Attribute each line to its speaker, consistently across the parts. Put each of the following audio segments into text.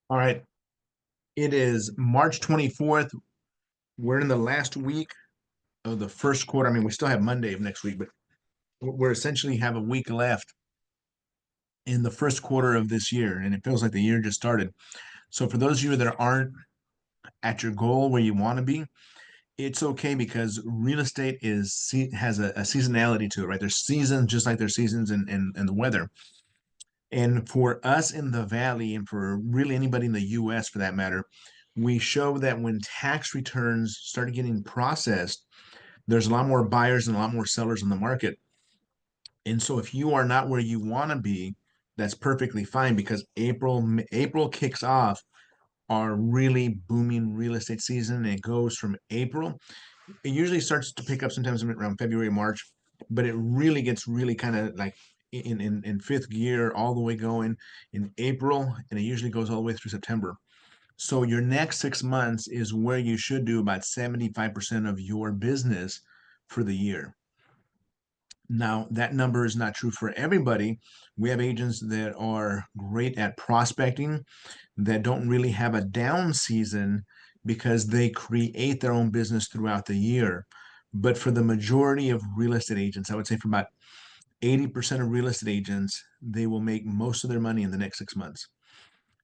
Speaker 1: All right. It is March 24th. We're in the last week of the first quarter. I mean, we still have Monday of next week, but we're essentially have a week left in the first quarter of this year. And it feels like the year just started. So for those of you that aren't at your goal where you want to be, it's okay because real estate has a seasonality to it, right? There's seasons just like there's seasons in the weather. And for us in the Valley, and for really anybody in the US for that matter, we show that when tax returns started getting processed, there's a lot more buyers and a lot more sellers in the market. And so if you are not where you want to be, that's perfectly fine because April kicks off our really booming real estate season. And it goes from April. It usually starts to pick up sometimes around February, March, but it really gets really kind of like in fifth gear all the way going in April, and it usually goes all the way through September. So your next 6 months is where you should do about 75% of your business for the year. Now, that number is not true for everybody. We have agents that are great at prospecting that don't really have a down season because they create their own business throughout the year. But for the majority of real estate agents, I would say for about 80% of real estate agents, they will make most of their money in the next 6 months.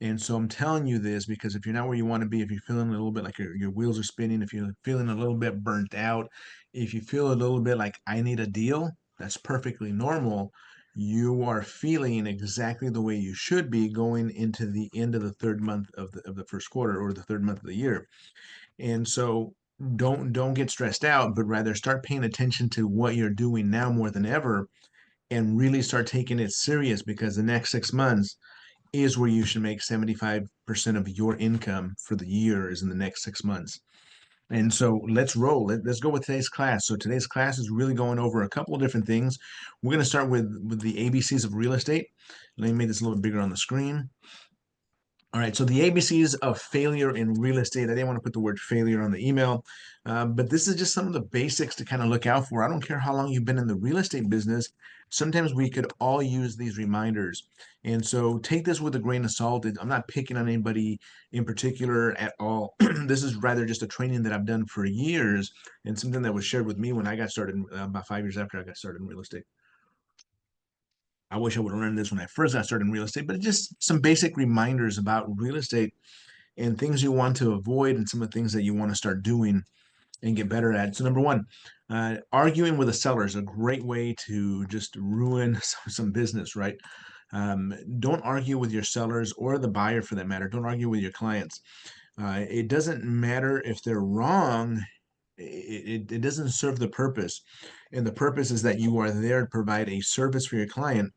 Speaker 1: And so I'm telling you this because if you're not where you want to be, if you're feeling a little bit like your wheels are spinning, if you're feeling a little bit burnt out, if you feel a little bit like I need a deal, that's perfectly normal. You are feeling exactly the way you should be going into the end of the third month of the first quarter or the third month of the year. And so don't get stressed out, but rather start paying attention to what you're doing now more than ever and really start taking it serious because the next 6 months is where you should make 75% of your income for the year is in the next 6 months. And so let's roll. Let's go with today's class. So today's class is really going over a couple of different things. We're going to start with the ABCs of real estate. Let me make this a little bigger on the screen. All right, so the ABCs of failure in real estate. I didn't want to put the word failure on the email, but this is just some of the basics to kind of look out for. I don't care how long you've been in the real estate business. Sometimes we could all use these reminders. And so take this with a grain of salt. I'm not picking on anybody in particular at all. This is rather just a training that I've done for years and something that was shared with me when I got started about 5 years after I got started in real estate. I wish I would have learned this when I first got started in real estate, but just some basic reminders about real estate and things you want to avoid and some of the things that you want to start doing and get better at. So number one, arguing with a seller is a great way to just ruin some business, right? Don't argue with your sellers or the buyer for that matter. Don't argue with your clients. It doesn't matter if they're wrong. It doesn't serve the purpose. And the purpose is that you are there to provide a service for your client.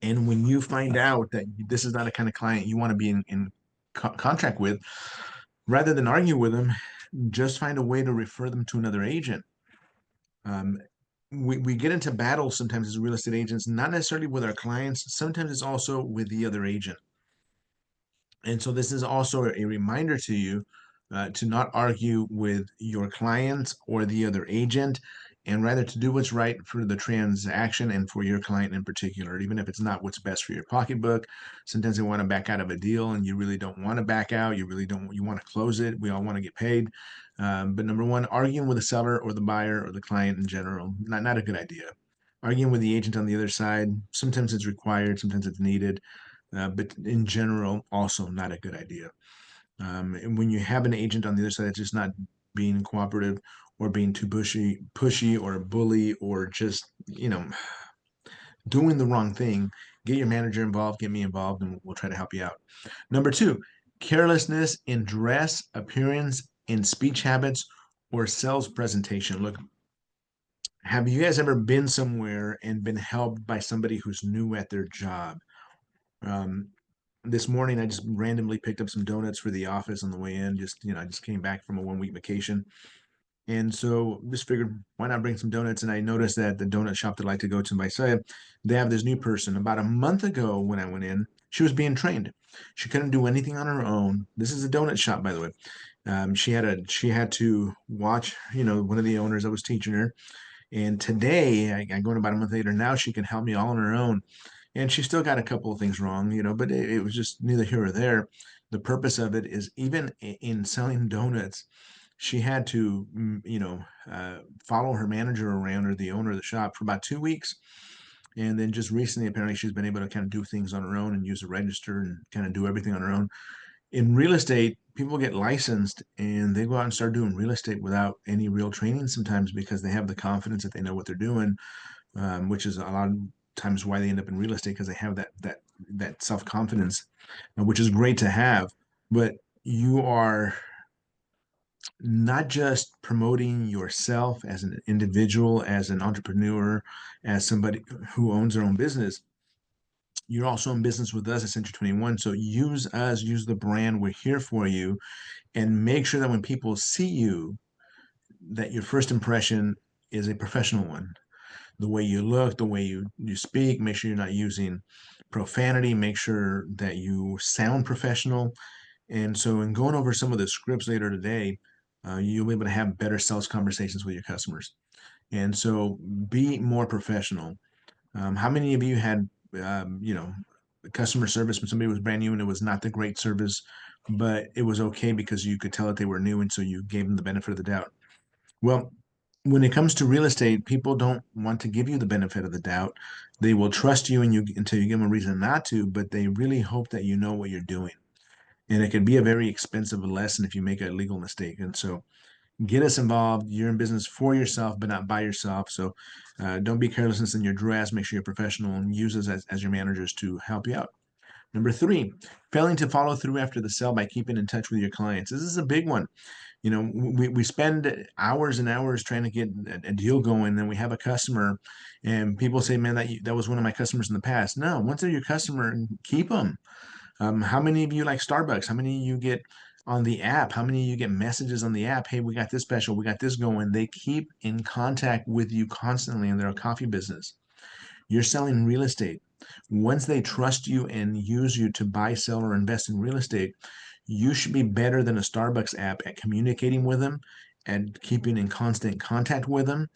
Speaker 1: And when you find out that this is not a kind of client you want to be in contract with, rather than argue with them, just find a way to refer them to another agent. Um, we get into battles sometimes as real estate agents, not necessarily with our clients. Sometimes it's also with the other agent. And so this is also a reminder to you to not argue with your clients or the other agent, and rather to do what's right for the transaction and for your client in particular, even if it's not what's best for your pocketbook. Sometimes they want to back out of a deal and you really don't want to back out. You really don't, you want to close it. We all want to get paid. But number one, arguing with the seller or the buyer or the client in general, not a good idea. Arguing with the agent on the other side, sometimes it's required, sometimes it's needed, but in general, also not a good idea. And when you have an agent on the other side that's just not being cooperative or being too pushy or a bully or just, doing the wrong thing, get your manager involved, get me involved, and we'll try to help you out. Number two, carelessness in dress, appearance, in speech habits, or sales presentation. Look, have you guys ever been somewhere and been helped by somebody who's new at their job? Um, this morning I just randomly picked up some donuts for the office on the way in. Just, I just came back from a 1 week vacation. And so just figured why not bring some donuts? And I noticed that the donut shop that I like to go to in Visalia, they have this new person. About a month ago when I went in, she was being trained. She couldn't do anything on her own. This is a donut shop, by the way. She had to watch, one of the owners that was teaching her. And today, I go in about a month later, now she can help me all on her own. And she still got a couple of things wrong, but it was just neither here or there. The purpose of it is even in selling donuts, she had to, follow her manager around, or the owner of the shop, for about 2 weeks. And then just recently, apparently, she's been able to kind of do things on her own and use a register and kind of do everything on her own. In real estate, people get licensed and they go out and start doing real estate without any real training sometimes, because they have the confidence that they know what they're doing, which is a lot of times why they end up in real estate, because they have that self confidence, which is great to have. But you are not just promoting yourself as an individual, as an entrepreneur, as somebody who owns their own business. You're also in business with us at Century 21. So use us, use the brand. We're here for you. And make sure that when people see you, that your first impression is a professional one. The way you look, the way you speak, make sure you're not using profanity, make sure that you sound professional. And so, in going over some of the scripts later today, you'll be able to have better sales conversations with your customers. And so, be more professional. How many of you had, customer service when somebody was brand new and it was not the great service, but it was okay because you could tell that they were new, and so you gave them the benefit of the doubt? Well, when it comes to real estate, people don't want to give you the benefit of the doubt. They will trust you, and you until you give them a reason not to, but they really hope that you know what you're doing. And it can be a very expensive lesson if you make a legal mistake. And so, get us involved. You're in business for yourself, but not by yourself. So don't be careless in your dress. Make sure you're professional, and use us as your managers to help you out. Number three, failing to follow through after the sale by keeping in touch with your clients. This is a big one. We spend hours and hours trying to get a deal going. Then we have a customer, and people say, man, that was one of my customers in the past. No, once they're your customer, keep them. How many of you like Starbucks? How many of you get on the app? How many of you get messages on the app? Hey, we got this special, we got this going. They keep in contact with you constantly, and they're a coffee business. You're selling real estate. Once they trust you and use you to buy, sell, or invest in real estate, you should be better than a Starbucks app at communicating with them and keeping in constant contact with them,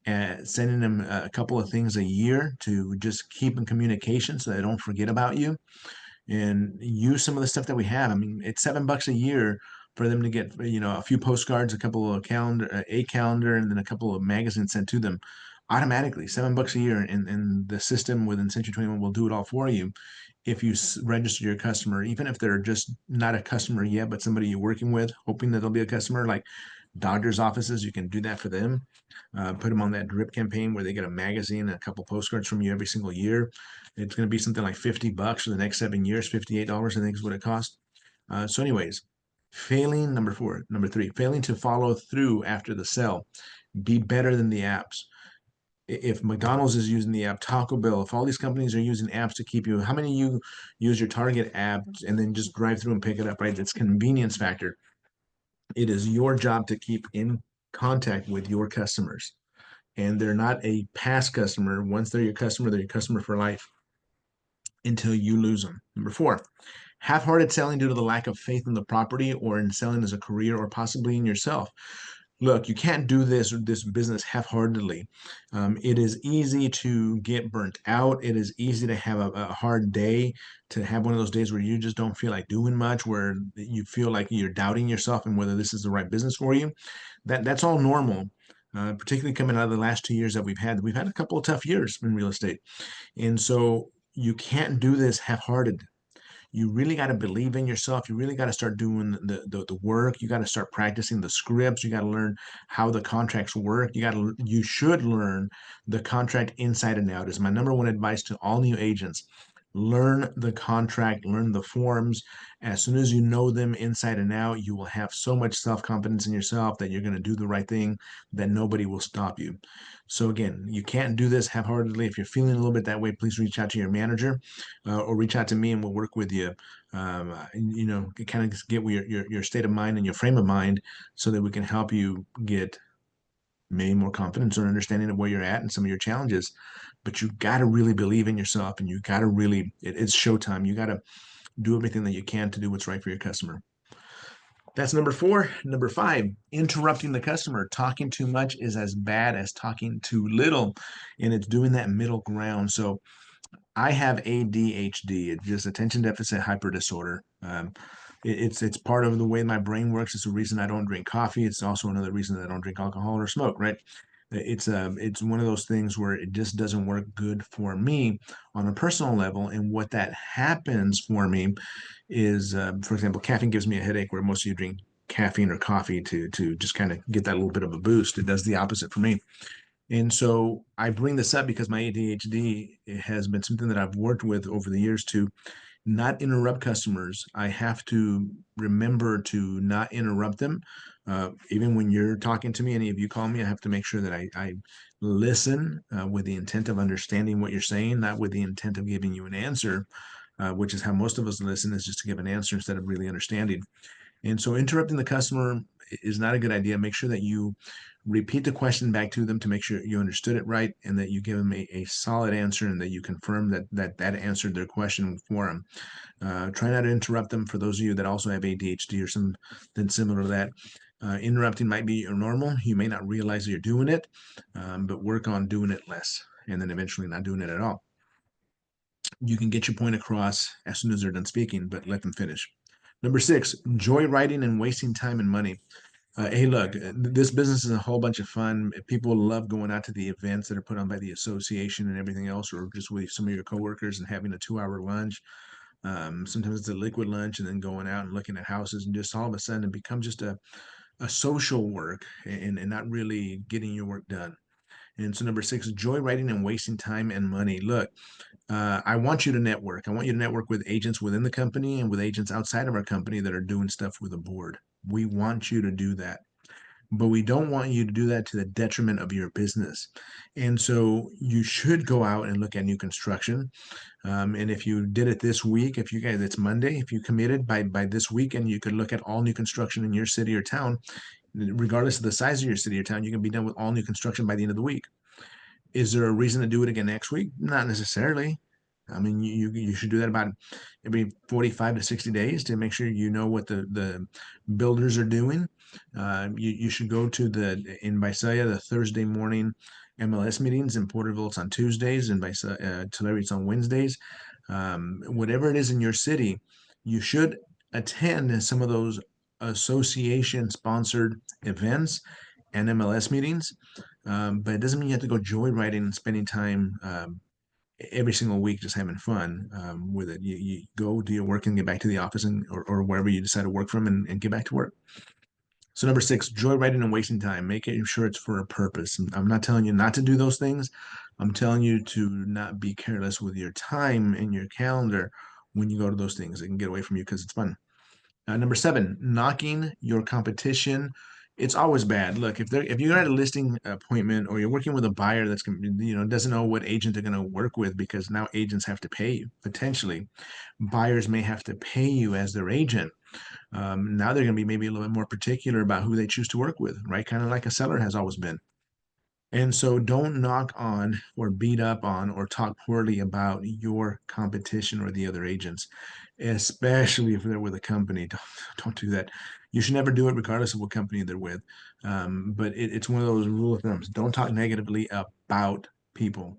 Speaker 1: and sending them a couple of things a year to just keep in communication so they don't forget about you, and use some of the stuff that we have. I mean, it's $7 a year for them to get, a few postcards, a couple of a calendar, and then a couple of magazines sent to them automatically. $7 a year, and the system within Century 21 will do it all for you. If you register your customer, even if they're just not a customer yet, but somebody you're working with, hoping that they'll be a customer, like Dodgers offices, you can do that for them. Put them on that drip campaign where they get a magazine, a couple postcards from you every single year. It's going to be something like $50 for the next 7 years. $58, I think, is what it costs. So, anyways, number three, failing to follow through after the sale. Be better than the apps. If McDonald's is using the app, Taco Bell, if all these companies are using apps to keep you, how many of you use your Target app and then just drive through and pick it up, right? It's convenience factor. It is your job to keep in contact with your customers, and they're not a past customer. Once they're your customer for life until you lose them. Number four, half-hearted selling due to the lack of faith in the property, or in selling as a career, or possibly in yourself. Look, you can't do this business half-heartedly. It is easy to get burnt out. It is easy to have a hard day, to have one of those days where you just don't feel like doing much, where you feel like you're doubting yourself and whether this is the right business for you. That's all normal. Particularly coming out of the last 2 years that we've had a couple of tough years in real estate, and so you can't do this half-hearted. You really got to believe in yourself. You really got to start doing the work. You got to start practicing the scripts. You got to learn how the contracts work. You should learn the contract inside and out. Is my number one advice to all new agents. Learn the contract, learn the forms. As soon as you know them inside and out, you will have so much self-confidence in yourself that you're going to do the right thing, that nobody will stop you. So again, you can't do this half-heartedly. If you're feeling a little bit that way, please reach out to your manager, or reach out to me, and we'll work with you. Kind of get your state of mind and your frame of mind, so that we can help you get maybe more confidence or understanding of where you're at and some of your challenges. But you got to really believe in yourself, and you got to really, it's showtime. You got to do everything that you can to do what's right for your customer. That's number four. Number five, interrupting the customer. Talking too much is as bad as talking too little, and it's doing that middle ground. So I have ADHD, it's just attention deficit hyper disorder. It's part of the way my brain works. It's the reason I don't drink coffee. It's also another reason that I don't drink alcohol or smoke, right? It's one of those things where it just doesn't work good for me on a personal level. And what that happens for me is, for example, caffeine gives me a headache, where most of you drink caffeine or coffee to just kind of get that little bit of a boost. It does the opposite for me. And so I bring this up because my ADHD has been something that I've worked with over the years to not interrupt customers. I have to remember to not interrupt them. Even when you're talking to me, any of you call me, I have to make sure that I listen with the intent of understanding what you're saying, not with the intent of giving you an answer, which is how most of us listen, is just to give an answer instead of really understanding. And so interrupting the customer is not a good idea. Make sure that you repeat the question back to them to make sure you understood it right, and that you give them a solid answer, and that you confirm that answered their question for them. Try not to interrupt them. For those of you that also have ADHD or something similar to that, interrupting might be normal. You may not realize that you're doing it, but work on doing it less, and then eventually not doing it at all. You can get your point across as soon as they're done speaking, but let them finish. Number 6, joyriding and wasting time and money. Hey, look, this business is a whole bunch of fun. People love going out to the events that are put on by the association and everything else, or just with some of your coworkers and having a 2-hour lunch. Sometimes it's a liquid lunch, and then going out and looking at houses, and just all of a sudden it becomes just a social work, and not really getting your work done. And so number 6, joyriding and wasting time and money. Look, I want you to network. I want you to network with agents within the company and with agents outside of our company that are doing stuff with the board. We want you to do that, but we don't want you to do that to the detriment of your business. And so you should go out and look at new construction. And if you did it this week, if you guys, it's Monday, if you committed by this weekend, you could look at all new construction in your city or town, regardless of the size of your city or town. You can be done with all new construction by the end of the week. Is there a reason to do it again next week? Not necessarily. I mean, you should do that about every 45 to 60 days to make sure you know what the builders are doing. You should go to in Visalia, the Thursday morning MLS meetings. In Porterville, it's on Tuesdays, and Tulare, it's on Wednesdays. Whatever it is in your city, you should attend some of those association sponsored events and MLS meetings. But it doesn't mean you have to go joyriding and spending time every single week just having fun with it. You go do your work and get back to the office, or wherever you decide to work from, and get back to work. So number 6, joyriding and wasting time. Making sure it's for a purpose. I'm not telling you not to do those things. I'm telling you to not be careless with your time and your calendar when you go to those things. It can get away from you because it's fun. Number 7, knocking your competition. It's always bad. Look, if you're at a listing appointment, or you're working with a buyer that's doesn't know what agent they're going to work with, because now agents have to pay you. Potentially, buyers may have to pay you as their agent. Now they're going to be maybe a little bit more particular about who they choose to work with, right? Kind of like a seller has always been. And so don't knock on, or beat up on, or talk poorly about your competition or the other agents, especially if they're with a company. Don't do that. You should never do it regardless of what company they're with. But it's one of those rule of thumbs. Don't talk negatively about people.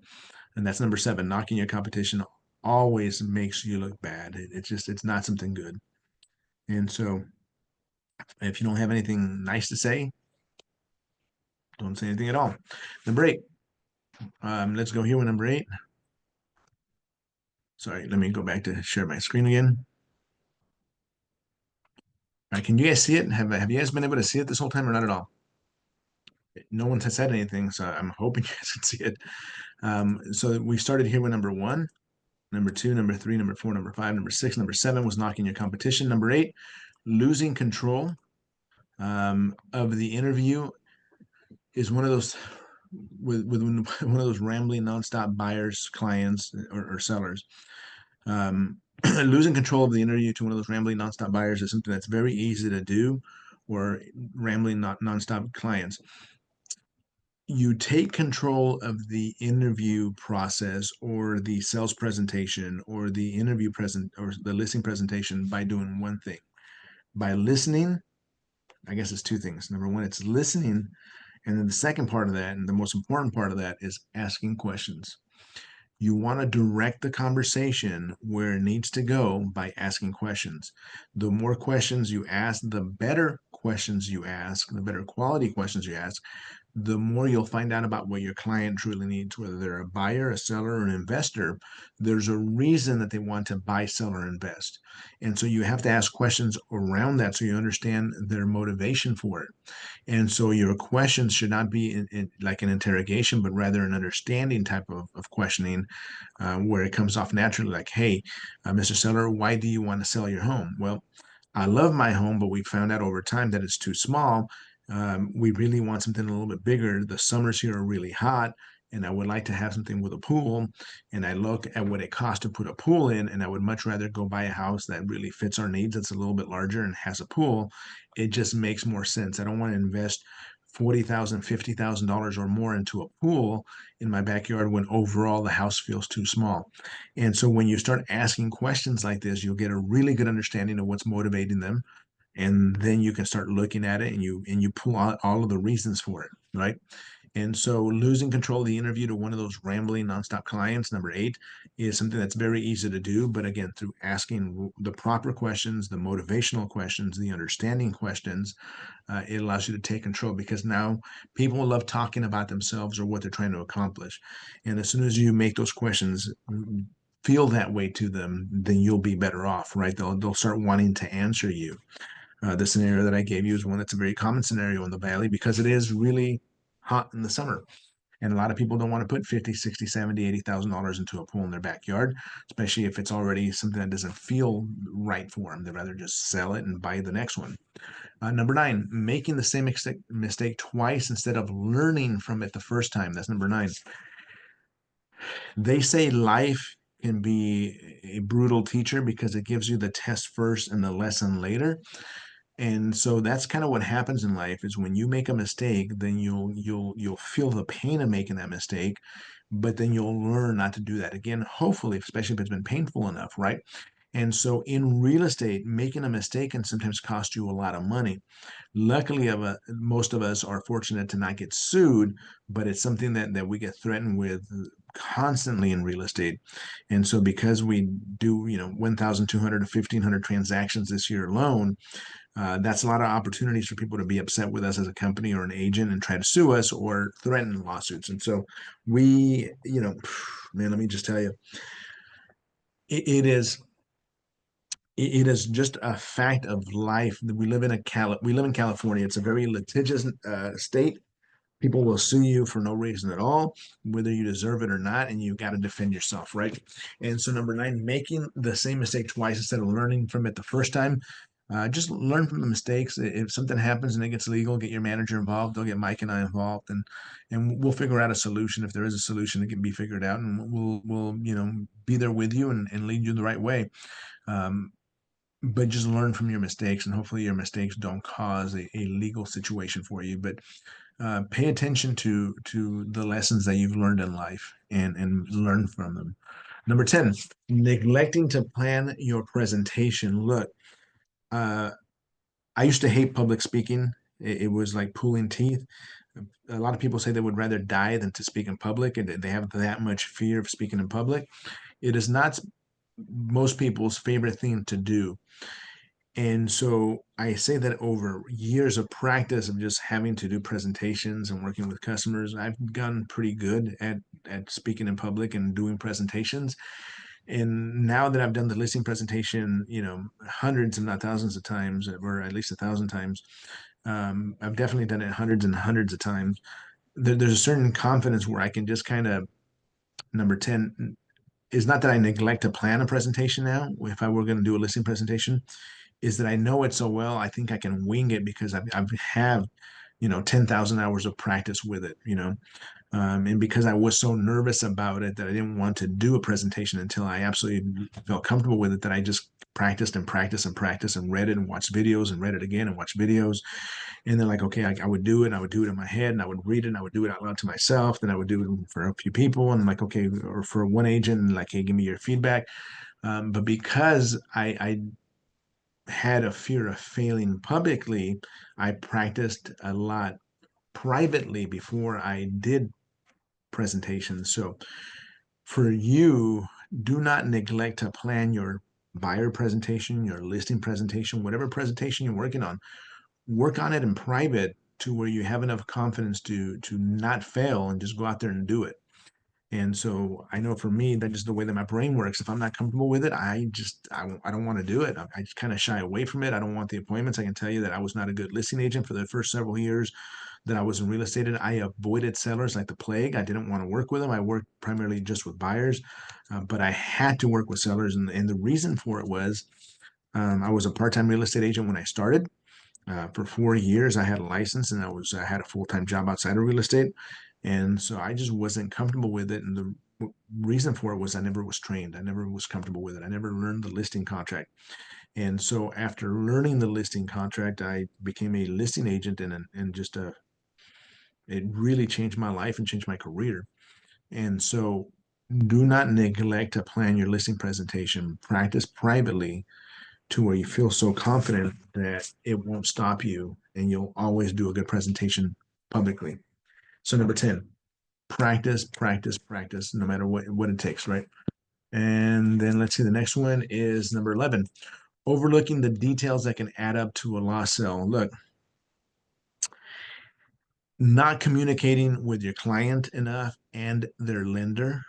Speaker 1: And that's number 7. Knocking your competition always makes you look bad. It's not something good. And so if you don't have anything nice to say, don't say anything at all. Number 8. Let's go here with number 8. Sorry, let me go back to share my screen again. All right, can you guys see it? Have you guys been able to see it this whole time, or not at all? No one has said anything, so I'm hoping you guys can see it. So we started here with number 1, number 2, number 3, number 4, number 5, number 6, number 7 was knocking your competition. Number 8, losing control of the interview is one of those with one of those rambling nonstop buyers, clients, or sellers. Losing control of the interview to one of those rambling nonstop buyers is something that's very easy to do, or rambling nonstop clients. You take control of the interview process, or the sales presentation, or the interview present, or the listing presentation, by doing one thing: by listening. I guess it's 2 things. Number 1, it's listening, and then the second part of that, and the most important part of that, is asking questions. You want to direct the conversation where it needs to go by asking questions. The more questions you ask, the better questions you ask, the better quality questions you ask, the more you'll find out about what your client truly needs, whether they're a buyer, a seller, or an investor. There's a reason that they want to buy, sell, or invest. And so you have to ask questions around that so you understand their motivation for it. And so your questions should not be like an interrogation, but rather an understanding type of questioning, where it comes off naturally like, hey, Mr. Seller, why do you want to sell your home? Well, I love my home, but we found out over time that it's too small. We really want something a little bit bigger. The summers here are really hot, and I would like to have something with a pool. And I look at what it costs to put a pool in, and I would much rather go buy a house that really fits our needs, that's a little bit larger and has a pool. It just makes more sense. I don't want to invest $40,000, $50,000 or more into a pool in my backyard when overall the house feels too small. And so when you start asking questions like this, you'll get a really good understanding of what's motivating them, and then you can start looking at it, and you pull out all of the reasons for it, right? And so losing control of the interview to one of those rambling nonstop clients, number 8, is something that's very easy to do. But again, through asking the proper questions, the motivational questions, the understanding questions, it allows you to take control, because now people love talking about themselves or what they're trying to accomplish. And as soon as you make those questions feel that way to them, then you'll be better off, right? They'll start wanting to answer you. The scenario that I gave you is one that's a very common scenario in the Valley, because it is really hot in the summer. And a lot of people don't want to put 50, 60, 70, $80,000 into a pool in their backyard, especially if it's already something that doesn't feel right for them. They'd rather just sell it and buy the next one. Number 9, making the same mistake twice instead of learning from it the first time. That's number 9. They say life can be a brutal teacher because it gives you the test first and the lesson later. And so that's kind of what happens in life, is when you make a mistake, then you'll feel the pain of making that mistake, but then you'll learn not to do that again, hopefully, especially if it's been painful enough, right? And so in real estate, making a mistake can sometimes cost you a lot of money. Luckily, most of us are fortunate to not get sued, but it's something that we get threatened with constantly in real estate. And so because we do, 1,200 to 1,500 transactions this year alone, that's a lot of opportunities for people to be upset with us as a company or an agent and try to sue us or threaten lawsuits. And so we, man, let me just tell you, it is it is just a fact of life that we live in California. It's a very litigious state. People will sue you for no reason at all, whether you deserve it or not, and you got to defend yourself, right? And so, number 9, making the same mistake twice instead of learning from it the first time. Just learn from the mistakes. If something happens and it gets legal, get your manager involved. They'll get Mike and I involved, and we'll figure out a solution. If there is a solution, it can be figured out, and we'll be there with you and lead you the right way. Um, but just learn from your mistakes, and hopefully your mistakes don't cause a legal situation for you. But pay attention to the lessons that you've learned in life, and learn from them. Number 10, neglecting to plan your presentation. Look, uh, I used to hate public speaking. It was like pulling teeth. A lot of people say they would rather die than to speak in public, and they have that much fear of speaking in public. It is not most people's favorite thing to do. And so I say that over years of practice of just having to do presentations and working with customers, I've gotten pretty good at speaking in public and doing presentations. And now that I've done the listing presentation, hundreds and not thousands of times, or at least 1,000 times, I've definitely done it hundreds and hundreds of times. There's a certain confidence where I can just kind of, number 10 is not that I neglect to plan a presentation now. If I were going to do a listing presentation, is that I know it so well, I think I can wing it because I've have 10,000 hours of practice with it, and because I was so nervous about it that I didn't want to do a presentation until I absolutely felt comfortable with it, that I just practiced and practiced and practiced and read it and watched videos and read it again and watched videos. And then like, okay, I would do it, and I would do it in my head, and I would read it, and I would do it out loud to myself. Then I would do it for a few people, and I'm like, okay, or for one agent, and like, hey, give me your feedback. But because I had a fear of failing publicly, I practiced a lot privately before I did presentations. So For you, do not neglect to plan your buyer presentation, your listing presentation, whatever presentation you're working on. Work on it in private to where you have enough confidence to not fail and just go out there and do it. And so I know for me, that's just the way that my brain works. If I'm not comfortable with it, I don't want to do it. I just kind of shy away from it. I don't want the appointments. I can tell you that I was not a good listing agent for the first several years that I was in real estate. I avoided sellers like the plague. I didn't want to work with them. I worked primarily just with buyers, but I had to work with sellers. And the reason for it was I was a part-time real estate agent when I started. For 4 years, I had a license and I had a full-time job outside of real estate. And so I just wasn't comfortable with it. And the reason for it was I never was trained. I never was comfortable with it. I never learned the listing contract. And so after learning the listing contract, I became a listing agent and just it really changed my life and changed my career. And so do not neglect to plan your listing presentation. Practice privately to where you feel so confident that it won't stop you and you'll always do a good presentation publicly. So number 10, practice, practice, practice, no matter what it takes, right? And then let's see, the next one is number 11, overlooking the details that can add up to a lost sale. Look, not communicating with your client enough and their lender,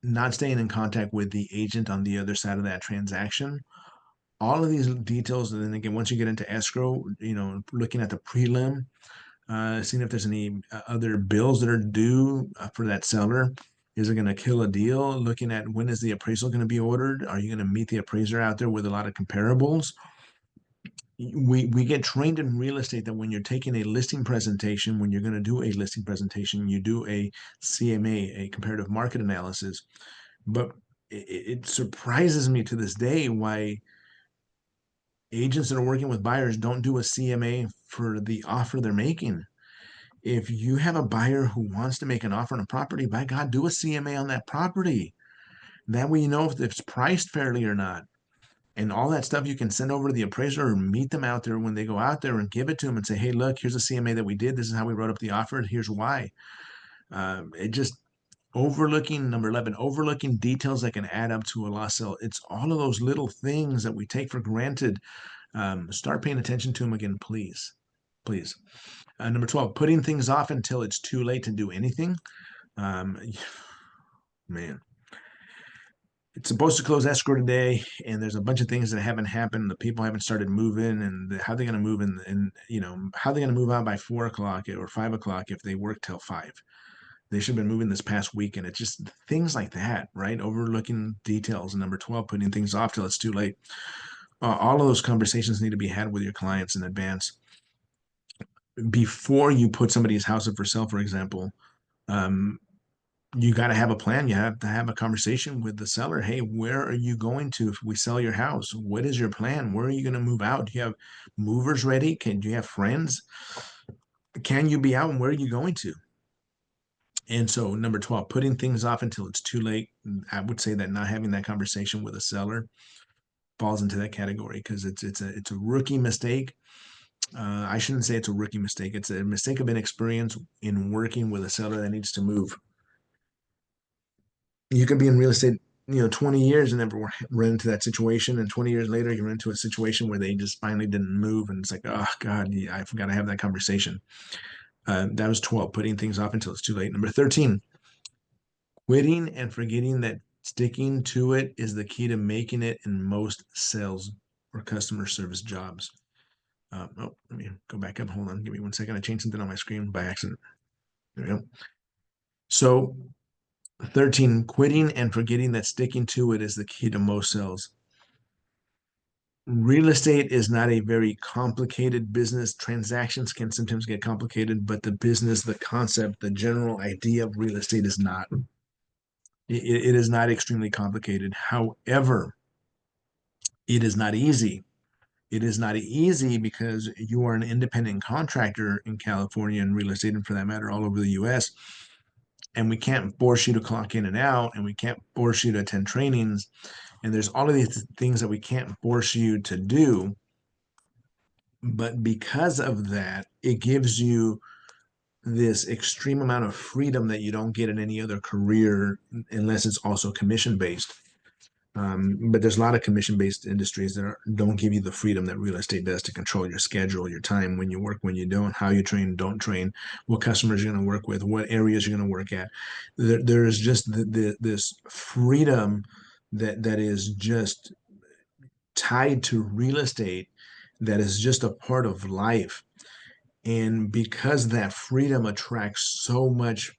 Speaker 1: not staying in contact with the agent on the other side of that transaction. All of these details, and then again, once you get into escrow, looking at the prelim, seeing if there's any other bills that are due for that seller. Is it going to kill a deal? Looking at when is the appraisal going to be ordered? Are you going to meet the appraiser out there with a lot of comparables? We get trained in real estate that when you're taking a listing presentation, when you're going to do a listing presentation, you do a CMA, a comparative market analysis. But it surprises me to this day why agents that are working with buyers don't do a CMA for the offer they're making. If you have a buyer who wants to make an offer on a property, by God, do a CMA on that property. That way you know if it's priced fairly or not. And all that stuff you can send over to the appraiser or meet them out there when they go out there and give it to them and say, hey, look, here's a CMA that we did. This is how we wrote up the offer. And here's why. It just overlooking number 11, overlooking details that can add up to a lost sale. It's all of those little things that we take for granted. Start paying attention to them again, please. Please. Number 12, putting things off until it's too late to do anything. Um, man, it's supposed to close escrow today, and there's a bunch of things that haven't happened. The people haven't started moving, and how they're going to move and how they're going to move out by 4 o'clock or 5 o'clock if they work till 5. They should have been moving this past week, and it's just things like that, right? Overlooking details. And number 12, putting things off till it's too late. All of those conversations need to be had with your clients in advance before you put somebody's house up for sale, for example. Um, you got to have a plan. You have to have a conversation with the seller. Hey, where are you going to if we sell your house? What is your plan? Where are you going to move out? Do you have movers ready? Do you have friends? Can you be out and where are you going to? And so number 12, putting things off until it's too late. I would say that not having that conversation with a seller falls into that category because it's a rookie mistake. I shouldn't say it's a rookie mistake. It's a mistake of inexperience in working with a seller that needs to move. You could be in real estate 20 years and never run into that situation, and 20 years later you're into a situation where they just finally didn't move, and it's like, oh God, yeah, I forgot to have that conversation. That was 12, putting things off until it's too late. Number 13, quitting and forgetting that sticking to it is the key to making it in most sales or customer service jobs. Let me go back up. Hold on, give me 1 second. I changed something on my screen by accident. There we go. So 13, quitting and forgetting that sticking to it is the key to most sales. Real estate is not a very complicated business. Transactions can sometimes get complicated, but the business, the concept, the general idea of real estate is not. It is not extremely complicated. However, it is not easy. It is not easy because you are an independent contractor in California and real estate, and for that matter, all over the US. And we can't force you to clock in and out, and we can't force you to attend trainings. And there's all of these things that we can't force you to do. But because of that, it gives you this extreme amount of freedom that you don't get in any other career unless it's also commission based. But there's a lot of commission-based industries that don't give you the freedom that real estate does to control your schedule, your time, when you work, when you don't, how you train, don't train, what customers you're going to work with, what areas you're going to work at. There is just this freedom that is just tied to real estate that is just a part of life. And because that freedom attracts so much,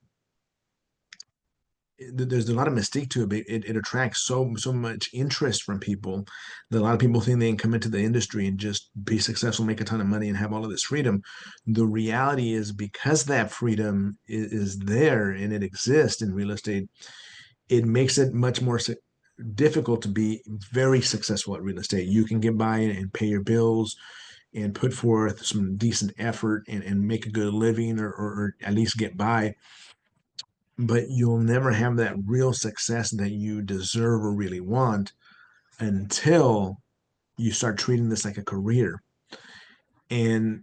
Speaker 1: there's a lot of mystique to it, but it attracts so much interest from people that a lot of people think they can come into the industry and just be successful, make a ton of money, and have all of this freedom. The reality is, because that freedom is there and it exists in real estate, it makes it much more difficult to be very successful at real estate. You can get by and pay your bills and put forth some decent effort and make a good living, or at least get by, but you'll never have that real success that you deserve or really want until you start treating this like a career. And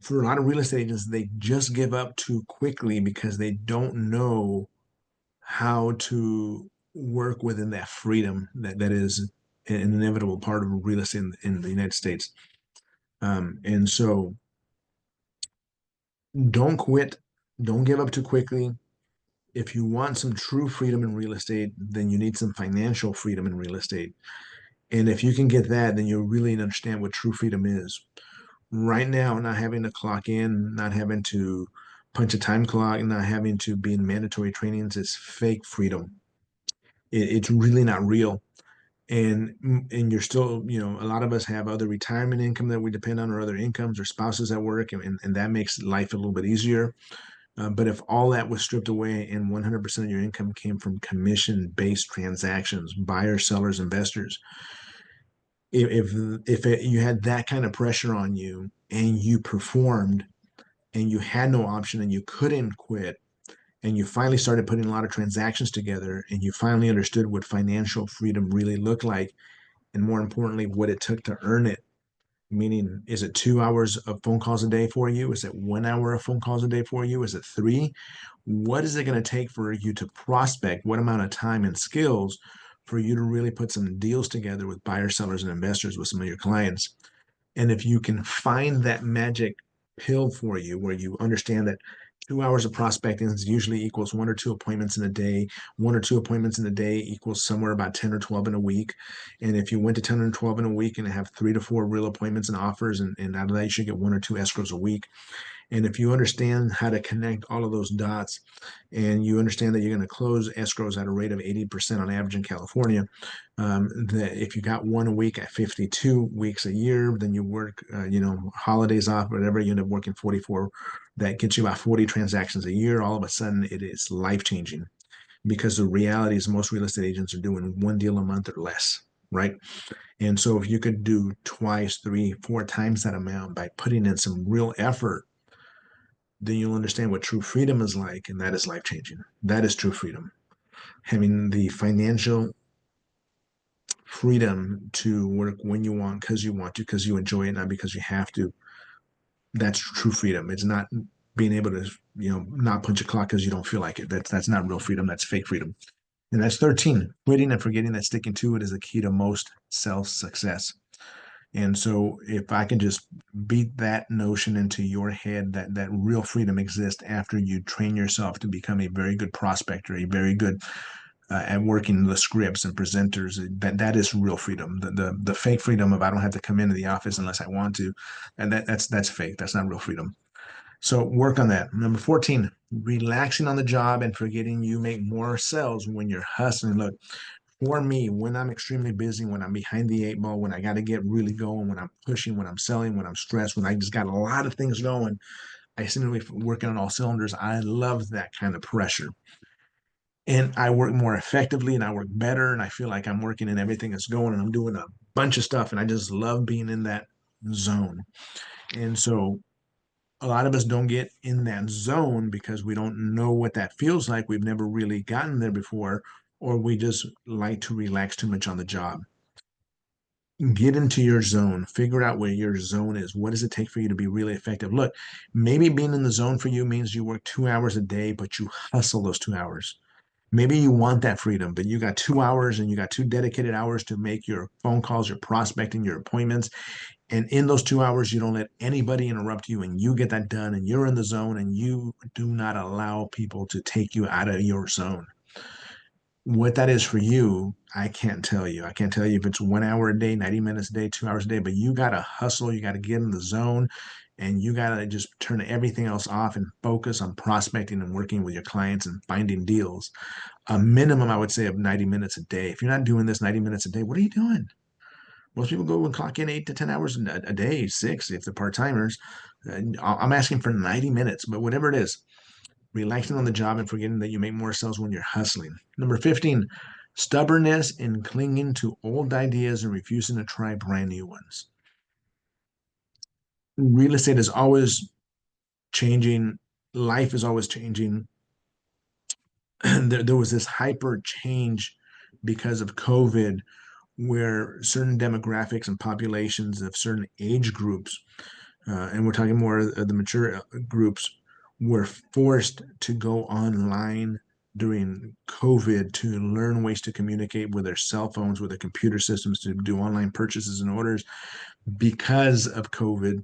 Speaker 1: for a lot of real estate agents, they just give up too quickly because they don't know how to work within that freedom that is an inevitable part of real estate in the United States. And so don't quit, don't give up too quickly. If you want some true freedom in real estate, then you need some financial freedom in real estate. And if you can get that, then you'll really understand what true freedom is. Right now, not having to clock in, not having to punch a time clock, not having to be in mandatory trainings is fake freedom. It's really not real. And you're still, a lot of us have other retirement income that we depend on, or other incomes, or spouses at work, and that makes life a little bit easier. But if all that was stripped away and 100% of your income came from commission-based transactions, buyers, sellers, investors, you had that kind of pressure on you and you performed and you had no option and you couldn't quit, and you finally started putting a lot of transactions together, and you finally understood what financial freedom really looked like, and more importantly, what it took to earn it. Meaning, is it 2 hours of phone calls a day for you? Is it 1 hour of phone calls a day for you? Is it three? What is it going to take for you to prospect? What amount of time and skills for you to really put some deals together with buyers, sellers, and investors with some of your clients? And if you can find that magic pill for you, where you understand that 2 hours of prospecting usually equals 1 or 2 appointments in a day, 1 or 2 appointments in a day equals somewhere about 10 or 12 in a week. And if you went to 10 or 12 in a week and have 3 to 4 real appointments and offers, and out of that, you should get 1 or 2 escrows a week. And if you understand how to connect all of those dots, and you understand that you're going to close escrows at a rate of 80% on average in California, that if you got one a week at 52 weeks a year, then you work, holidays off, whatever, you end up working 44. That gets you about 40 transactions a year. All of a sudden, it is life changing, because the reality is most real estate agents are doing one deal a month or less, right? And so if you could do twice, three, 4 times that amount by putting in some real effort, then you'll understand what true freedom is like, and that is life changing. That is true freedom. Having the financial freedom to work when you want, because you want to, because you enjoy it, not because you have to. That's true freedom. It's not being able to, not punch a clock because you don't feel like it. That's not real freedom. That's fake freedom. And that's 13. Quitting and forgetting that sticking to it is the key to most self success. And so if I can just beat that notion into your head, that real freedom exists after you train yourself to become a very good prospector, a very good at working the scripts and presenters, that is real freedom. The fake freedom of I don't have to come into the office unless I want to, and that's fake. That's not real freedom. So work on that. Number 14, relaxing on the job and forgetting you make more sales when you're hustling. Look, for me, when I'm extremely busy, when I'm behind the eight ball, when I got to get really going, when I'm pushing, when I'm selling, when I'm stressed, when I just got a lot of things going, I seem to be working on all cylinders. I love that kind of pressure. And I work more effectively and I work better, and I feel like I'm working and everything is going and I'm doing a bunch of stuff. And I just love being in that zone. And so a lot of us don't get in that zone because we don't know what that feels like. We've never really gotten there before, or we just like to relax too much on the job. Get into your zone, figure out where your zone is. What does it take for you to be really effective? Look, maybe being in the zone for you means you work 2 hours a day, but you hustle those 2 hours. Maybe you want that freedom, but you got 2 hours and you got two dedicated hours to make your phone calls, your prospecting, your appointments. And in those 2 hours, you don't let anybody interrupt you and you get that done and you're in the zone and you do not allow people to take you out of your zone. What that is for you, I can't tell you. I can't tell you if it's 1 hour a day, 90 minutes a day, 2 hours a day, but you got to hustle. You got to get in the zone and you got to just turn everything else off and focus on prospecting and working with your clients and finding deals. A minimum, I would say, of 90 minutes a day. If you're not doing this 90 minutes a day, what are you doing? Most people go and clock in 8 to 10 hours a day, six if they're part timers. I'm asking for 90 minutes, but whatever it is, relaxing on the job and forgetting that you make more sales when you're hustling. Number 15, stubbornness and clinging to old ideas and refusing to try brand new ones. Real estate is always changing, life is always changing. There was this hyper change because of COVID, where certain demographics and populations of certain age groups, and we're talking more of the mature groups, were forced to go online during COVID to learn ways to communicate with their cell phones, with their computer systems, to do online purchases and orders because of COVID.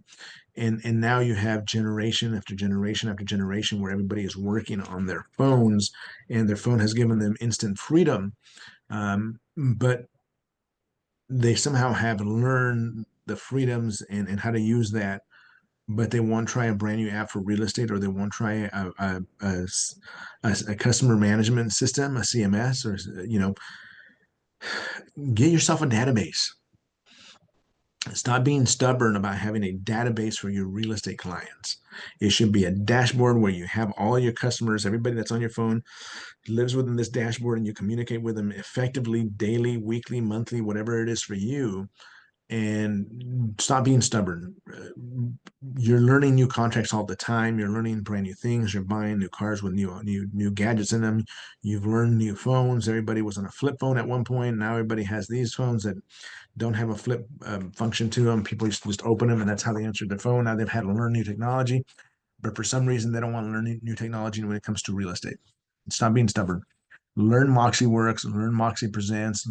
Speaker 1: And now you have generation after generation after generation where everybody is working on their phones and their phone has given them instant freedom. But they somehow have learned the freedoms and how to use that, but they won't try a brand new app for real estate, or they won't try a customer management system, a CMS, or get yourself a database. Stop being stubborn about having a database for your real estate clients. It should be a dashboard where you have all your customers, everybody that's on your phone lives within this dashboard, and you communicate with them effectively daily, weekly, monthly, whatever it is for you, and stop being stubborn. You're learning new contracts all the time. You're learning brand new things. You're buying new cars with new gadgets in them. You've learned new phones. Everybody was on a flip phone at one point. Now everybody has these phones that don't have a flip function to them. People used to just open them and that's how they answered their phone. Now they've had to learn new technology, but for some reason they don't want to learn new technology when it comes to real estate. Stop being stubborn. Learn Moxie Works, learn Moxie Presents,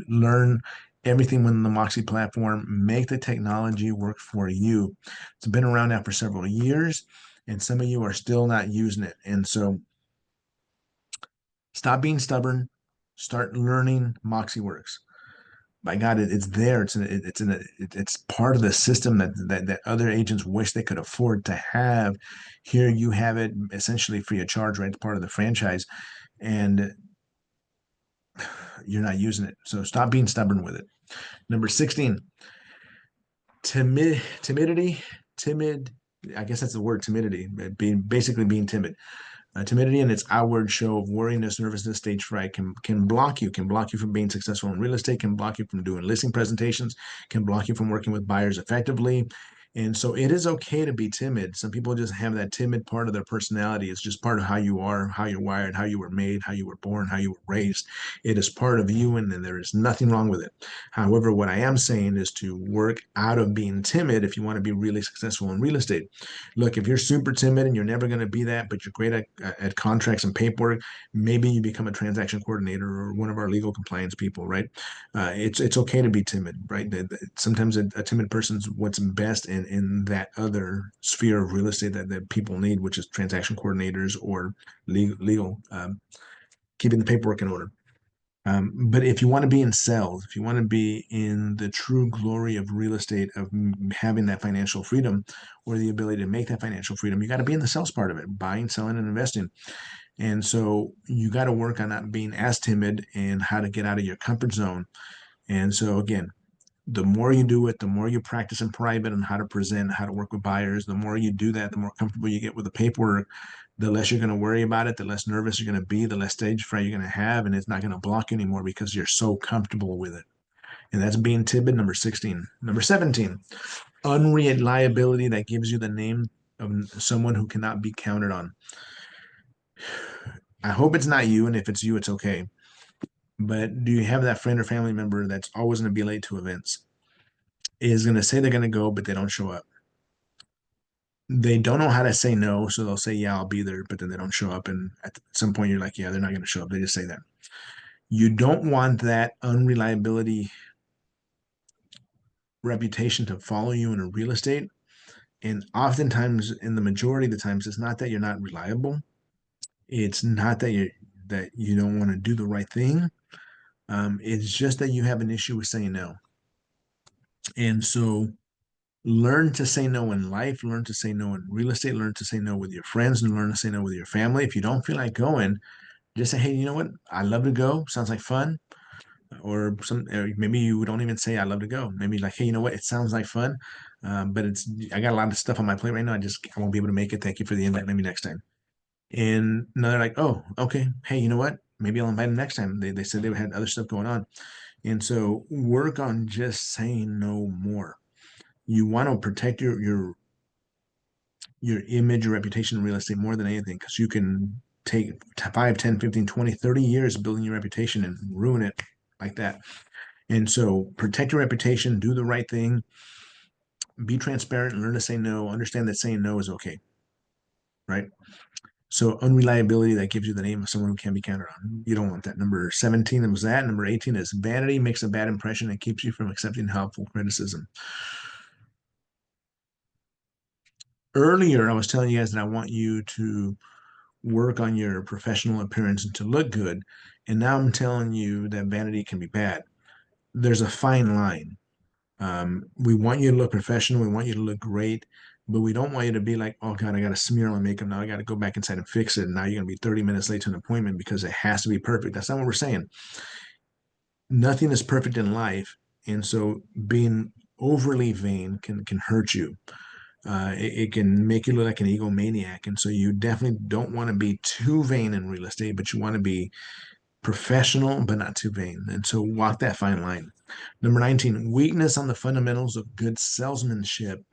Speaker 1: learn everything within the Moxie platform. Make the technology work for you. It's been around now for several years, and some of you are still not using it. And so stop being stubborn. Start learning Moxie Works. My God, it's there. It's part of the system that other agents wish they could afford to have. Here you have it essentially free of charge, right? It's part of the franchise, and you're not using it. So stop being stubborn with it. Number 16, timidity, timid. I guess that's the word, timidity, being timid. Timidity and its outward show of worriness, nervousness, stage fright can block you from being successful in real estate, can block you from doing listing presentations, can block you from working with buyers effectively. And so it is okay to be timid. Some people just have that timid part of their personality. It's just part of how you are, how you're wired, how you were made, how you were born, how you were raised. It is part of you, and there is nothing wrong with it. However, what I am saying is to work out of being timid if you want to be really successful in real estate. Look, if you're super timid and you're never going to be that, but you're great at contracts and paperwork, maybe you become a transaction coordinator or one of our legal compliance people, right? It's okay to be timid, right? Sometimes a timid person's what's best in that other sphere of real estate that people need, which is transaction coordinators or legal keeping the paperwork in order. But if you want to be in sales, if you want to be in the true glory of real estate, of having that financial freedom or the ability to make that financial freedom, you got to be in the sales part of it, buying, selling, and investing. And so you got to work on not being as timid and how to get out of your comfort zone. And so again, the more you do it, the more you practice in private on how to present, how to work with buyers, the more you do that, the more comfortable you get with the paperwork, the less you're going to worry about it, the less nervous you're going to be, the less stage fright you're going to have, and it's not going to block you anymore because you're so comfortable with it. And that's being timid, number 16. Number 17, unreliability that gives you the name of someone who cannot be counted on. I hope it's not you, and if it's you, it's okay. But do you have that friend or family member that's always going to be late to events? Is going to say they're going to go, but they don't show up. They don't know how to say no, so they'll say, "Yeah, I'll be there," but then they don't show up. And at some point, you're like, "Yeah, they're not going to show up." They just say that. You don't want that unreliability reputation to follow you in real estate. And oftentimes, in the majority of the times, it's not that you're not reliable. It's not that you don't want to do the right thing. It's just that you have an issue with saying no. And so learn to say no in life, learn to say no in real estate, learn to say no with your friends, and learn to say no with your family. If you don't feel like going, just say, "Hey, you know what? I love to go. Sounds like fun." Or maybe you don't even say, "I love to go." Maybe like, "Hey, you know what? It sounds like fun, but I got a lot of stuff on my plate right now. I won't be able to make it. Thank you for the invite. Maybe next time." And now they're like, "Oh, okay. Hey, you know what? Maybe I'll invite them next time." They said they had other stuff going on. And so work on just saying no more. You want to protect your image, your reputation in real estate more than anything, because you can take 5, 10, 15, 20, 30 years building your reputation and ruin it like that. And so protect your reputation, do the right thing, be transparent, learn to say no, understand that saying no is okay, right? So unreliability, that gives you the name of someone who can be counted on. You don't want that. Number 17 was that. Number 18 is vanity makes a bad impression and keeps you from accepting helpful criticism. Earlier, I was telling you guys that I want you to work on your professional appearance and to look good. And now I'm telling you that vanity can be bad. There's a fine line. We want you to look professional. We want you to look great, but we don't want you to be like, "Oh God, I got to smear on makeup. Now I got to go back inside and fix it. And now you're going to be 30 minutes late to an appointment because it has to be perfect." That's not what we're saying. Nothing is perfect in life. And so being overly vain can hurt you. It can make you look like an egomaniac. And so you definitely don't want to be too vain in real estate, but you want to be professional, but not too vain. And so walk that fine line. Number 19, weakness on the fundamentals of good salesmanship.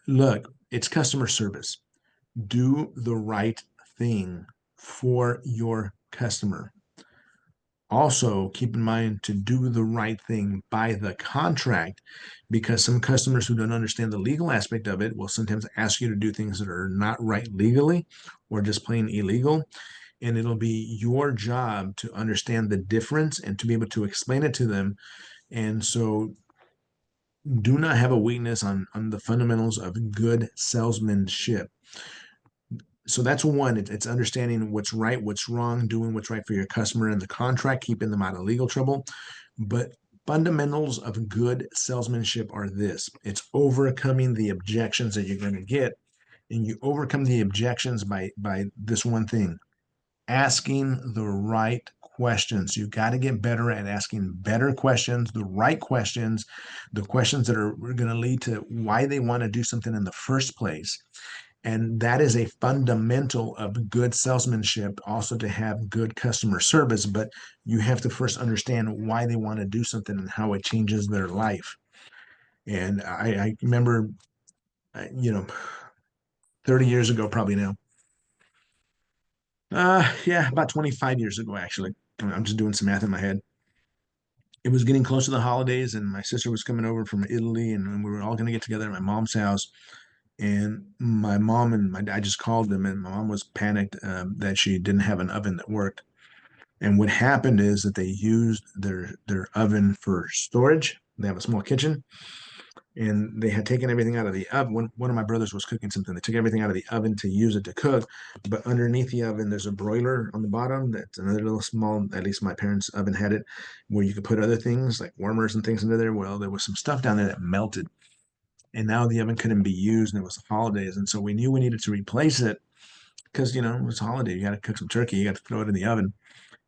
Speaker 1: Look, it's customer service. Do the right thing for your customer. Also, keep in mind to do the right thing by the contract, because some customers who don't understand the legal aspect of it will sometimes ask you to do things that are not right legally or just plain illegal. And it'll be your job to understand the difference and to be able to explain it to them. And so do not have a weakness on the fundamentals of good salesmanship. So that's one. It's understanding what's right, what's wrong, doing what's right for your customer and the contract, keeping them out of legal trouble. But fundamentals of good salesmanship are this: it's overcoming the objections that you're going to get. And you overcome the objections by this one thing: asking the right questions. You got to get better at asking better questions, the right questions, the questions that are going to lead to why they want to do something in the first place. And that is a fundamental of good salesmanship, also to have good customer service. But you have to first understand why they want to do something and how it changes their life. And I remember, 30 years ago, probably now. Yeah, about 25 years ago, actually. I'm just doing some math in my head. It was getting close to the holidays, and my sister was coming over from Italy, and we were all going to get together at my mom's house. And my mom and my dad just called them, and my mom was panicked that she didn't have an oven that worked. And what happened is that they used their oven for storage. They have a small kitchen, and they had taken everything out of the oven. One of my brothers was cooking something. They took everything out of the oven to use it to cook, but underneath the oven, there's a broiler on the bottom. That's another little small. At least my parents' oven had it, where you could put other things like warmers and things into there. Well, there was some stuff down there that melted, and now the oven couldn't be used, and it was the holidays, and so we knew we needed to replace it because it was a holiday. You got to cook some turkey. You got to throw it in the oven,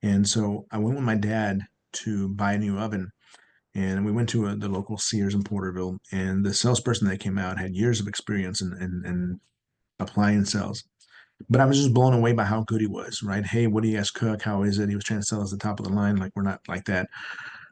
Speaker 1: and so I went with my dad to buy a new oven. And we went to the local Sears in Porterville, and the salesperson that came out had years of experience in appliance sales. But I was just blown away by how good he was, right? Hey, what do you guys cook? How is it? He was trying to sell us the top of the line, like we're not like that.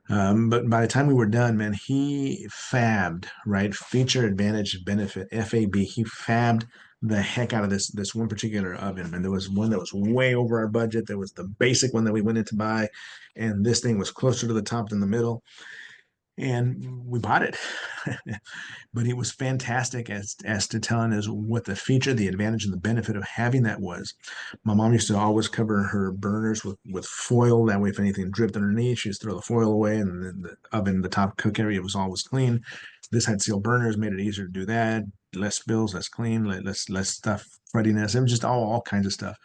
Speaker 1: But by the time we were done, man, he fabbed, right? Feature, advantage, benefit, FAB. He fabbed the heck out of this one particular oven. And there was one that was way over our budget. There was the basic one that we went in to buy, and this thing was closer to the top than the middle. And we bought it. But it was fantastic as to telling us what the feature, the advantage, and the benefit of having that was. My mom used to always cover her burners with foil. That way, if anything dripped underneath, she'd throw the foil away, and then the oven, the top cook area was always clean. This had sealed burners, made it easier to do that. Less spills, less clean, less stuff, crudiness. It was just all kinds of stuff.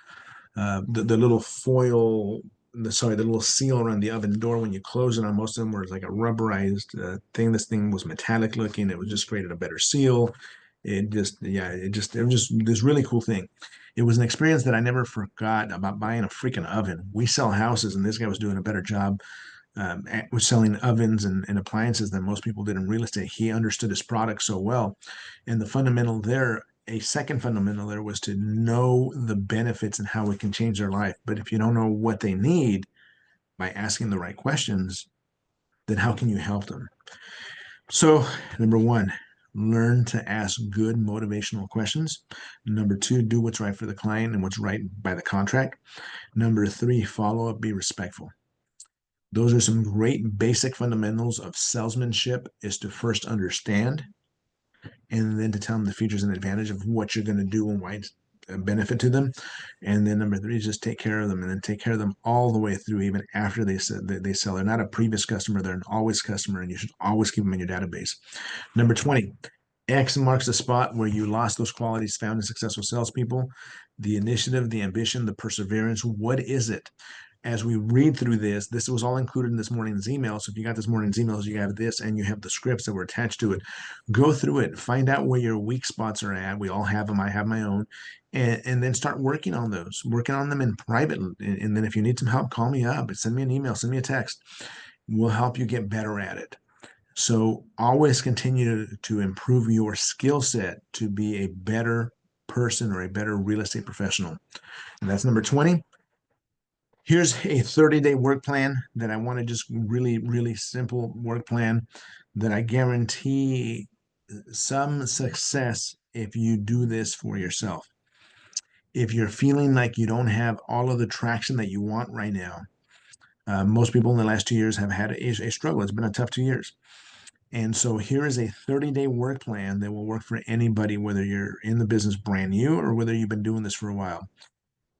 Speaker 1: The little foil, the little seal around the oven door when you close it on most of them was like a rubberized thing. This thing was metallic looking. It was just created a better seal. It was just this really cool thing. It was an experience that I never forgot about buying a freaking oven. We sell houses, and this guy was doing a better job was selling ovens and appliances than most people did in real estate. He understood his product so well. And the fundamental there, a second fundamental there was to know the benefits and how it can change their life. But if you don't know what they need by asking the right questions, then how can you help them? So, number one, learn to ask good motivational questions. Number two, do what's right for the client and what's right by the contract. Number three, follow up, be respectful. Those are some great basic fundamentals of salesmanship, is to first understand and then to tell them the features and advantage of what you're going to do and why it's a benefit to them. And then number three is just take care of them, and then take care of them all the way through, even after they sell. They're not a previous customer, they're an always customer, and you should always keep them in your database. Number 20, X marks the spot where you lost those qualities found in successful salespeople. The initiative, the ambition, the perseverance. What is it? As we read through this was all included in this morning's email. So if you got this morning's emails, you have this and you have the scripts that were attached to it. Go through it, find out where your weak spots are at. We all have them. I have my own. And then start working on those, working on them in private. And then if you need some help, call me up, send me an email, send me a text. We'll help you get better at it. So always continue to improve your skill set to be a better person or a better real estate professional. And that's number 20. Here's a 30-day work plan that I want to just really simple work plan that I guarantee some success if you do this for yourself. If you're feeling like you don't have all of the traction that you want right now, most people in the last 2 years have had a struggle. It's been a tough 2 years. And so here is a 30-day work plan that will work for anybody, whether you're in the business brand new or whether you've been doing this for a while.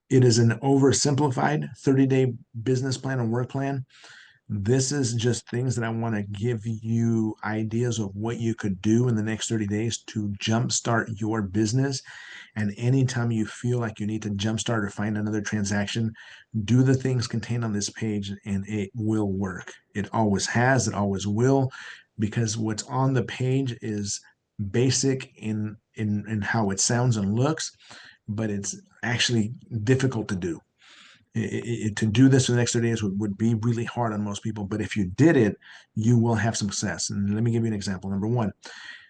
Speaker 1: It is an oversimplified 30-day business plan and work plan. This is just things that I want to give you ideas of what you could do in the next 30 days to jumpstart your business. And anytime you feel like you need to jumpstart or find another transaction, do the things contained on this page and it will work. It always has, it always will, because what's on the page is basic in how it sounds and looks, but it's actually difficult to do. To do this for the next 30 days would be really hard on most people, but if you did it, you will have success. And let me give you an example. Number one,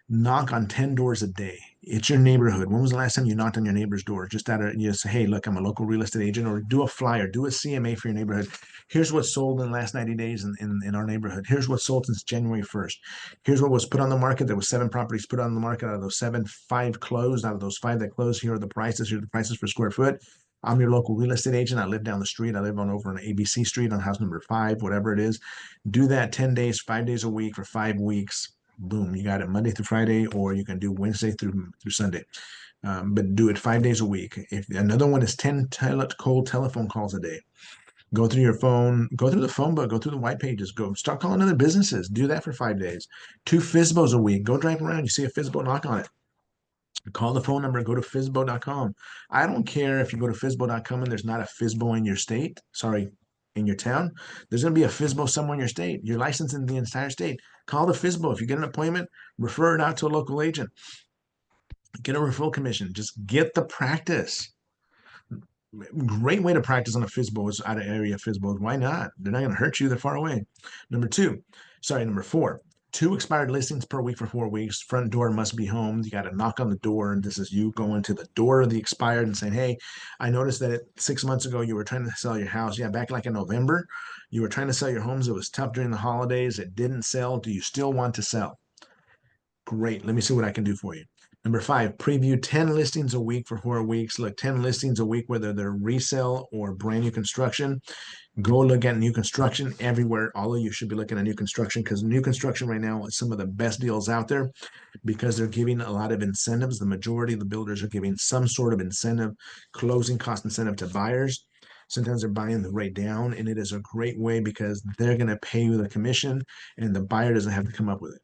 Speaker 1: knock on 10 doors a day. It's your neighborhood. When was the last time you knocked on your neighbor's door? Just out of, you say, hey, look, I'm a local real estate agent, or do a flyer, do a CMA for your neighborhood. Here's what's sold in the last 90 days in our neighborhood. Here's what's sold since January 1st. Here's what was put on the market. There was 7 properties put on the market. Out of those 7, 5 closed. Out of those 5 that closed, here are the prices. Here are the prices per square foot. I'm your local real estate agent. I live down the street. I live over on ABC Street on house number 5, whatever it is. Do that 10 days, 5 days a week for 5 weeks. Boom, you got it Monday through Friday, or you can do Wednesday through Sunday. But do it 5 days a week. If another one is 10 cold telephone calls a day. Go through your phone, go through the phone book, go through the white pages, go start calling other businesses. Do that for 5 days. 2 FSBOs a week. Go drive around. You see a FSBO, knock on it. Call the phone number, go to FSBO.com. I don't care if you go to FSBO.com and there's not a FSBO in your state, sorry, in your town. There's going to be a FSBO somewhere in your state. You're licensed in the entire state. Call the FSBO. If you get an appointment, refer it out to a local agent. Get a referral commission. Just get the practice. Great way to practice on a FSBO is out of area FSBOs. Why not? They're not going to hurt you. They're far away. Number 4, 2 expired listings per week for 4 weeks. Front door must be home. You got to knock on the door, and this is you going to the door of the expired and saying, hey, I noticed that 6 months ago you were trying to sell your house. Yeah, back like in November, you were trying to sell your homes. It was tough during the holidays. It didn't sell. Do you still want to sell? Great. Let me see what I can do for you. Number 5, preview 10 listings a week for 4 weeks. Look, 10 listings a week, whether they're resale or brand new construction. Go look at new construction everywhere. All of you should be looking at new construction, because new construction right now is some of the best deals out there, because they're giving a lot of incentives. The majority of the builders are giving some sort of incentive, closing cost incentive to buyers. Sometimes they're buying the rate down, and it is a great way because they're going to pay you the commission and the buyer doesn't have to come up with it.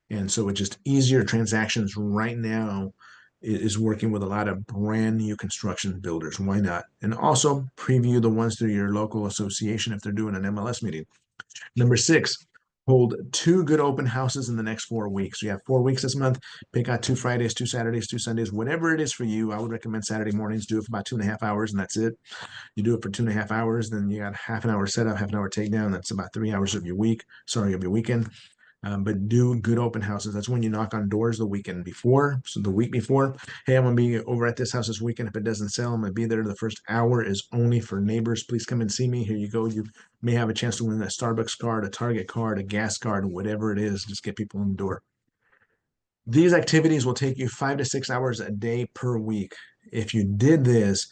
Speaker 1: And so it's just easier transactions right now is working with a lot of brand new construction builders. Why not? And also preview the ones through your local association if they're doing an MLS meeting. Number 6, hold 2 good open houses in the next 4 weeks. You have 4 weeks this month. Pick out 2 Fridays, 2 Saturdays, 2 Sundays, whatever it is for you. I would recommend Saturday mornings. Do it for about 2.5 hours, and that's it. You do it for 2.5 hours, then you got half an hour setup, half an hour takedown. That's about 3 hours of your weekend. But do good open houses. That's when you knock on doors the weekend before. So the week before, hey, I'm gonna be over at this house this weekend. If it doesn't sell, I'm gonna be there. The first hour is only for neighbors. Please come and see me. Here you go. You may have a chance to win a Starbucks card, a Target card, a gas card, whatever it is. Just get people in the door. These activities will take you 5 to 6 hours a day per week. If you did this,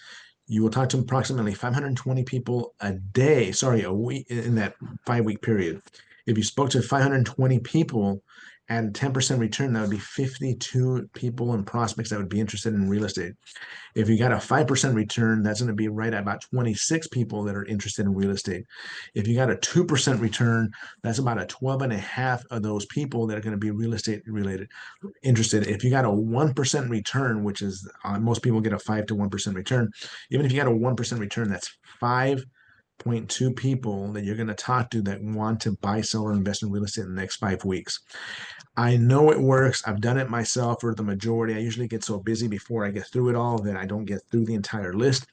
Speaker 1: you will talk to approximately 520 people a day, a week, in that 5-week period. If you spoke to 520 people at 10% return, that would be 52 people and prospects that would be interested in real estate. If you got a 5% return, that's going to be right at about 26 people that are interested in real estate. If you got a 2% return, that's about a 12 and a half of those people that are going to be real estate interested. If you got a 1% return, which is most people get a 5 to 1% return, even if you got a 1% return, that's 5.2 people that you're going to talk to that want to buy, sell, or invest in real estate in the next 5 weeks. I know it works. I've done it myself for the majority. I usually get so busy before I get through it all that I don't get through the entire list.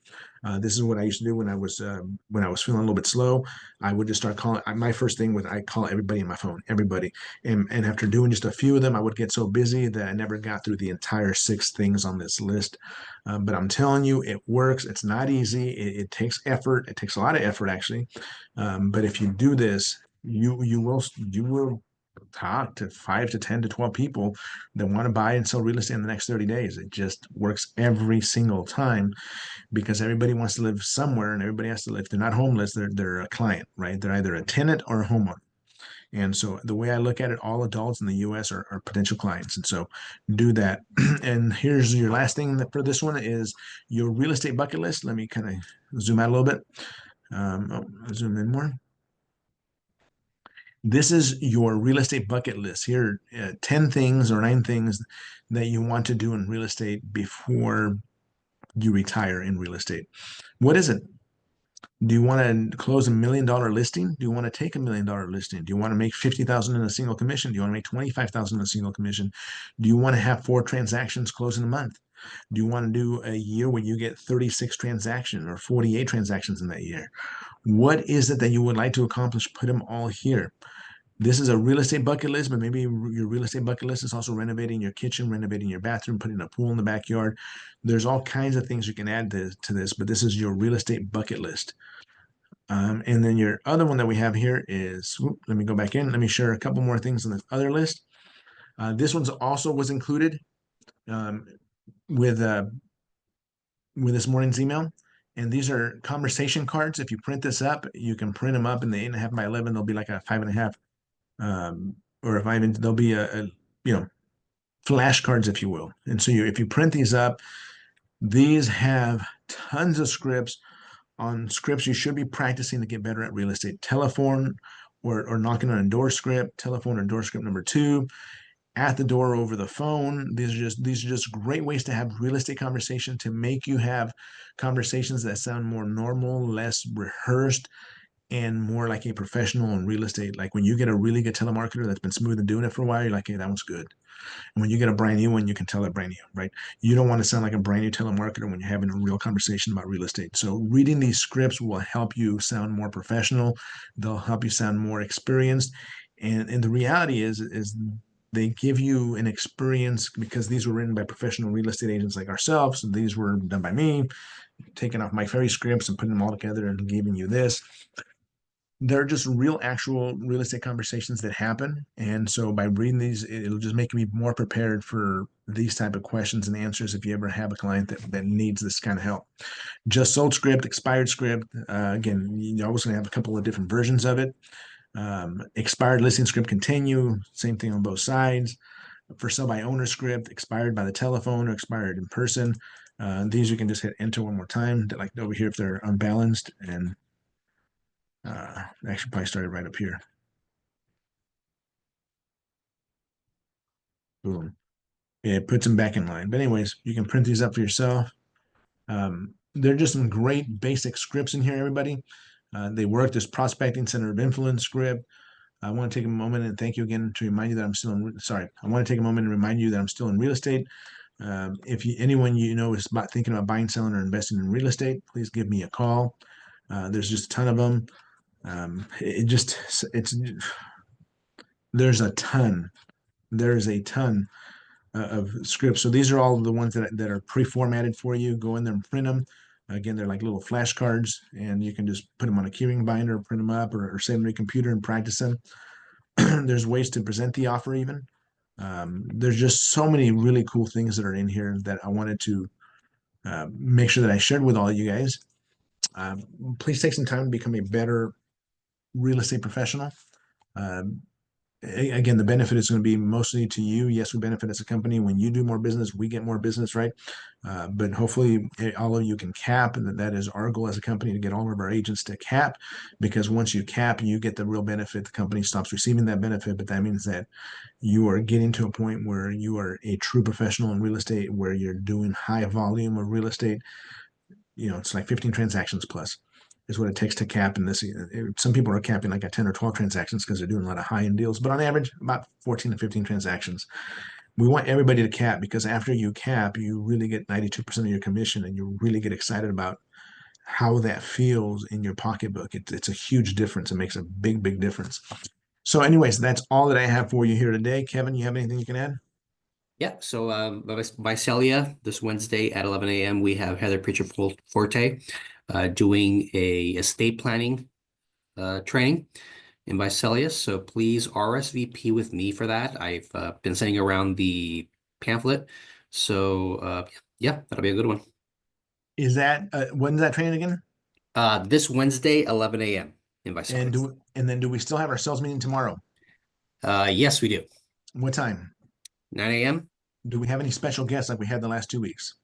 Speaker 1: This is what I used to do when I was feeling a little bit slow. I would just start calling. My first thing was I call everybody in my phone, everybody, and after doing just a few of them, I would get so busy that I never got through the entire 6 things on this list. But I'm telling you, it works. It's not easy. It takes effort. It takes a lot of effort, actually. But if you do this, you will talk to 5 to 10 to 12 people that want to buy and sell real estate in the next 30 days. It just works every single time because everybody wants to live somewhere and everybody has to live. If they're not homeless, they're a client, right? They're either a tenant or a homeowner. And so the way I look at it, all adults in the US are potential clients. And so do that. And here's your last thing for this one is your real estate bucket list. Let me kind of zoom out a little bit. Zoom in more. This is your real estate bucket list. Here, 10 things or 9 things that you want to do in real estate before you retire in real estate. What is it? Do you want to close $1 million listing? Do you want to take $1 million listing? Do you want to make 50,000 in a single commission? Do you want to make 25,000 in a single commission? Do you want to have 4 transactions close in a month? Do you want to do a year where you get 36 transactions or 48 transactions in that year? What is it that you would like to accomplish? Put them all here. This is a real estate bucket list, but maybe your real estate bucket list is also renovating your kitchen, renovating your bathroom, putting a pool in the backyard. There's all kinds of things you can add to this, but this is your real estate bucket list. And then your other one that we have here is, let me go back in. Let me share a couple more things on this other list. This one's also was included with this morning's email. And these are conversation cards. If you print this up, you can print them up in the 8.5 by 11. They'll be like a 5.5. Or if I even there'll be a flashcards, if you will. And so if you print these up, these have tons of scripts on scripts you should be practicing to get better at real estate. Telephone or knocking on a door script, telephone or door script number 2, at the door over the phone. These are just great ways to have real estate conversation, to make you have conversations that sound more normal, less rehearsed, and more like a professional in real estate. Like when you get a really good telemarketer that's been smooth and doing it for a while, you're like, hey, that one's good. And when you get a brand new one, you can tell it brand new, right? You don't want to sound like a brand new telemarketer when you're having a real conversation about real estate. So reading these scripts will help you sound more professional. They'll help you sound more experienced. And the reality is they give you an experience because these were written by professional real estate agents like ourselves. And these were done by me, taking off Mike Ferry scripts and putting them all together and giving you this. they're just real, actual real estate conversations that happen. And so by reading these, it'll just make me more prepared for these type of questions and answers if you ever have a client that needs this kind of help. Just sold script, expired script. Again, you're always going to have a couple of different versions of it. Expired listing script continue, same thing on both sides. For sell by owner script, expired by the telephone or expired in person. These you can just hit enter one more time, like over here if they're unbalanced, and actually probably started right up here. Boom. It puts them back in line. But anyways, you can print these up for yourself. They're just some great basic scripts in here, everybody. They work. This prospecting center of influence script. I want to take a moment and thank you again to remind you that I'm still in. Sorry, I want to take a moment and remind you that I'm still in real estate. If anyone you know is thinking about buying, selling, or investing in real estate, please give me a call. There's just a ton of them. It's there's a ton. There's a ton of scripts. So these are all the ones that are pre-formatted for you. Go in there and print them. Again, they're like little flashcards, and you can just put them on a keyring binder, print them up, or save them to your computer and practice them. There's ways to present the offer even. There's just so many really cool things that are in here that I wanted to make sure that I shared with all of you guys. Please take some time to become a better real estate professional. Again, the benefit is going to be mostly to you. Yes, we benefit as a company. When you do more business, we get more business, right? But hopefully all of you can cap, and that is our goal as a company, to get all of our agents to cap, because once you cap, you get the real benefit. The company stops receiving that benefit, but that means that you are getting to a point where you are a true professional in real estate, where you're doing high volume of real estate. It's like 15 transactions plus is what it takes to cap in this. Some people are capping like at 10 or 12 transactions because they're doing a lot of high-end deals, but on average, about 14 to 15 transactions. We want everybody to cap, because after you cap, you really get 92% of your commission, and you really get excited about how that feels in your pocketbook. It's a huge difference. It makes a big, big difference. So anyways, that's all that I have for you here today. Kevin, you have anything you can add?
Speaker 2: Yeah, so Visalia, this Wednesday at 11 a.m., we have Heather Pritchard Forte doing a estate planning training in Visalia. So please RSVP with me for that. I've been sending around the pamphlet. So yeah, that'll be a good one.
Speaker 1: Is that when's that training again?
Speaker 2: This Wednesday, 11 a.m. in Visalia.
Speaker 1: And then do we still have our sales meeting tomorrow?
Speaker 2: Yes, we do.
Speaker 1: What time?
Speaker 2: 9 a.m.
Speaker 1: Do we have any special guests like we had the last 2 weeks?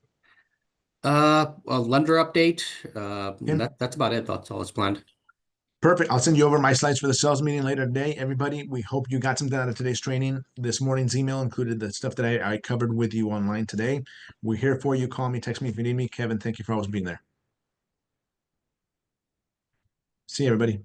Speaker 2: A lender update.
Speaker 1: Okay.
Speaker 2: That's about it. That's all that's planned.
Speaker 1: Perfect. I'll send you over my slides for the sales meeting later today. Everybody, we hope you got something out of today's training. This morning's email included the stuff that I covered with you online today. We're here for you. Call me, text me if you need me. Kevin, thank you for always being there. See you, everybody.